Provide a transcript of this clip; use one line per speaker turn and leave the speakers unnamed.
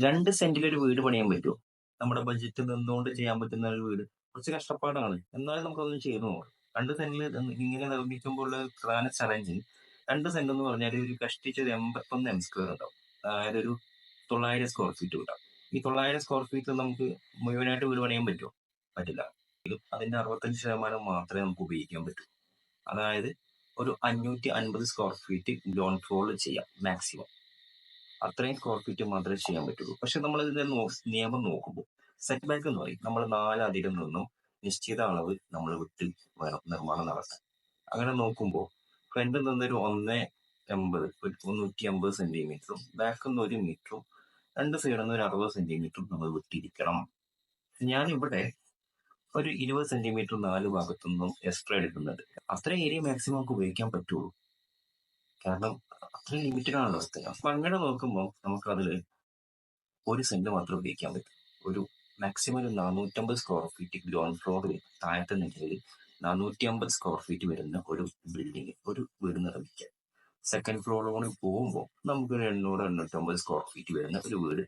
2 സെന്റിൽ ഒരു വീട് പണിയാൻ പറ്റുമോ? നമ്മുടെ ബഡ്ജറ്റ് നിന്നുകൊണ്ട് ചെയ്യാൻ പറ്റുന്ന ഒരു വീട് കുറച്ച് കഷ്ടപ്പാടാണ്. എന്നാലും നമുക്കതൊന്ന് ചെയ്തു നോക്കാം. 2 സെന്റിൽ ഇങ്ങനെ നിർമ്മിക്കുമ്പോൾ ഉള്ള പ്രധാന ചലഞ്ച്, 2 സെന്റ് എന്ന് പറഞ്ഞാൽ ഒരു കഷ്ടിച്ചൊരു 81 m² ഉണ്ടാവും. അതായത് ഒരു 900 സ്ക്വയർ ഫീറ്റ് ഉണ്ടാവും. ഈ 900 സ്ക്വയർ ഫീറ്റ് നമുക്ക് മുഴുവനായിട്ട് വീട് പണിയാൻ പറ്റുമോ? പറ്റില്ല. അതിന്റെ 65% മാത്രമേ നമുക്ക് ഉപയോഗിക്കാൻ പറ്റൂ. അതായത് ഒരു 550 സ്ക്വയർ ഫീറ്റ് ഗ്രൗണ്ട് ഫ്ലോറിൽ ചെയ്യാം മാക്സിമം. അത്രയും സ്ക്വയർ ഫീറ്റ് മാത്രമേ ചെയ്യാൻ പറ്റുള്ളൂ. പക്ഷെ നമ്മൾ ഇതിന്റെ നിയമം നോക്കുമ്പോൾ സെറ്റ് ബാക്ക് എന്ന് പറയും. നമ്മൾ 4 അതിരിൽ നിന്നും നിശ്ചിത അളവ് നമ്മൾ വിട്ട് വേണം നിർമ്മാണം നടത്താൻ. അങ്ങനെ നോക്കുമ്പോൾ ഫ്രണ്ടിൽ നിന്നൊരു 1.80, ഒരു 150 സെന്റിമീറ്ററും ബാക്കിൽ നിന്ന് 1 മീറ്ററും 2 സൈഡിൽ നിന്ന് ഒരു 60 സെന്റിമീറ്ററും നമ്മൾ വിട്ടിരിക്കണം. ഞാനിവിടെ ഒരു 20 സെന്റിമീറ്റർ 4 ഭാഗത്തു നിന്നും എക്സ്ട്രാ എടുക്കുന്നുണ്ട്. അത്രയും ഏരിയ മാക്സിമം നമുക്ക് ഉപയോഗിക്കാൻ പറ്റുള്ളൂ. കാരണം അത്രയും ലിമിറ്റഡ് ആണല്ലോ സ്ഥലം. അപ്പൊ അങ്ങനെ നോക്കുമ്പോൾ നമുക്കതിൽ 1 സെന്റ് മാത്രം ഉപയോഗിക്കാൻ പറ്റും. ഒരു മാക്സിമം ഒരു 450 സ്ക്വയർ ഫീറ്റ് ഗ്രൗണ്ട് ഫ്ലോറിൽ താഴത്തെ നിലയിൽ 450 സ്ക്വയർ ഫീറ്റ് വരുന്ന ഒരു ബിൽഡിംഗ്, ഒരു വീട് നിർമ്മിക്കാൻ. സെക്കൻഡ് ഫ്ലോറിൽ പോകുമ്പോൾ നമുക്കൊരു 800-850 സ്ക്വയർ ഫീറ്റ് വരുന്ന ഒരു വീട്